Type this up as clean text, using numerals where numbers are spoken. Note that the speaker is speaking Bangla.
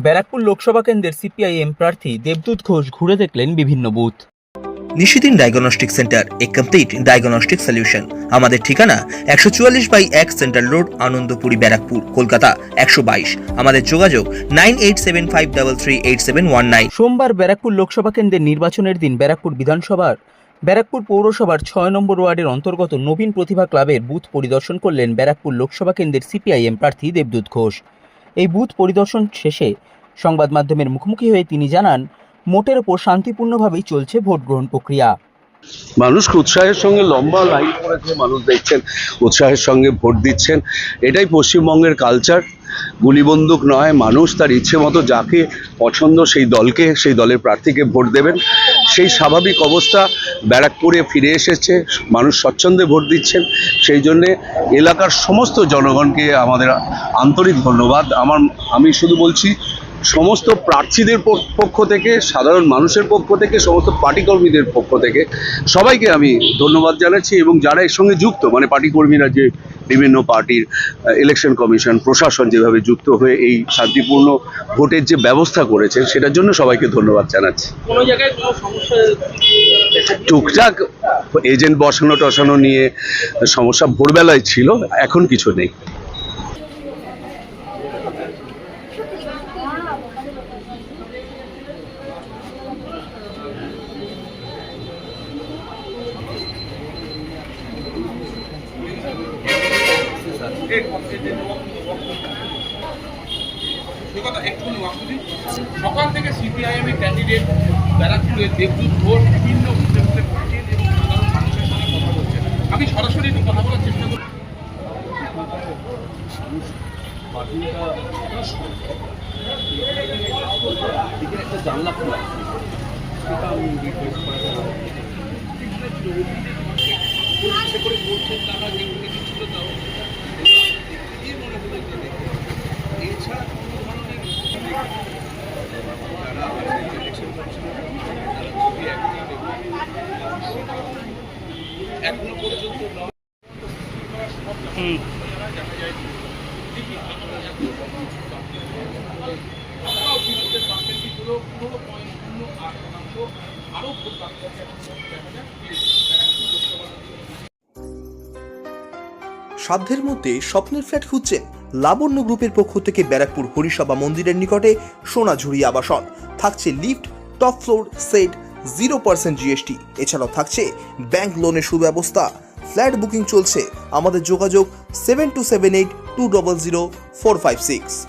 ব্যারাকপুর লোকসভা কেন্দ্রের সিপিআইএম প্রার্থী দেবদূত ঘোষ ঘুরে দেখলেন বিভিন্ন বুথ। নিশিদিন ডায়াগনস্টিক সেন্টার, এ কমপ্লিট ডায়াগনস্টিক সলিউশন। আমাদের ঠিকানা 144/1 সেন্ট্রাল রোড, আনন্দপুরি, ব্যারাকপুর, কলকাতা 122। আমাদের যোগাযোগ 9875338719। সোমবার ব্যারাকপুর লোকসভা কেন্দ্রের নির্বাচনের দিন ব্যারাকপুর বিধানসভার ব্যারাকপুর পৌরসভার 6 নম্বর ওয়ার্ডের অন্তর্গত নবীন প্রতিভা ক্লাবের বুথ পরিদর্শন করলেন ব্যারাকপুর লোকসভা কেন্দ্রের সিপিআইএম প্রার্থী দেবদূত ঘোষ। এই বুথ পরিদর্শন শেষে সংবাদ মাধ্যমের মুখোমুখি হয়ে তিনি জানান, মোটের ওপর শান্তিপূর্ণভাবেই চলছে ভোট গ্রহণ প্রক্রিয়া। মানুষ উৎসাহের সঙ্গে লম্বা লাইন করেছে, মানুষ দেখছেন উৎসাহের সঙ্গে ভোট দিচ্ছেন। এটাই পশ্চিমবঙ্গের কালচার। গুলিবন্দুক নয়, মানুষ তার ইচ্ছে মতো যাকে পছন্দ সেই দলকে, সেই দলের প্রার্থীকে ভোট দেবেন। সেই স্বাভাবিক অবস্থা ব্যারাকপুরে ফিরে এসেছে, মানুষ স্বচ্ছন্দে ভোট দিচ্ছেন। সেই জন্যে এলাকার সমস্ত জনগণকে আমাদের আন্তরিক ধন্যবাদ। আমি শুধু বলছি, সমস্ত প্রার্থীদের পক্ষ থেকে, সাধারণ মানুষের পক্ষ থেকে, সমস্ত পার্টি কর্মীদের পক্ষ থেকে সবাইকে আমি ধন্যবাদ জানাচ্ছি। এবং যারা এর সঙ্গে যুক্ত, মানে পার্টি কর্মীরা যে বিভিন্ন পার্টির, ইলেকশন কমিশন, প্রশাসন যেভাবে যুক্ত হয়ে এই শান্তিপূর্ণ ভোটের যে ব্যবস্থা করেছেন, সেটার জন্য সবাইকে ধন্যবাদ জানাচ্ছি। কোনো জায়গায় কোনো সমস্যা টুকটাক এজেন্ট বসানো নিয়ে সমস্যা ভোরবেলায় ছিল, এখন কিছু নেই। সকাল থেকে সিপিআইএম এর ক্যান্ডিডেট ব্যারাকপুরের দেবদূত ঘোষ বিভিন্ন বুথে বুথে ঘুরছেন এবং সাধারণ মানুষের সঙ্গে কথা বলছেন। আমি সরাসরি একটু কথা বলার চেষ্টা করি। একটা জানলা খোলা করে বলছেন, তারা যেগুলো ছিল তাও মনে হলো এছাড়া কোনো ধরনের এখনো পর্যন্ত আরো সাধ্যের মধ্যে স্বপ্নের ফ্ল্যাট খুঁজছেন? লাবণ্য গ্রুপের পক্ষ থেকে ব্যারাকপুর হরিসভা মন্দিরের নিকটে সোনাঝুরি আবাসন। থাকছে lift, top floor, set, 0% GST। এছাড়াও থাকছে ব্যাংক লোনের সুব্যবস্থা। ফ্ল্যাট বুকিং চলছে। আমাদের যোগাযোগ 7278200456।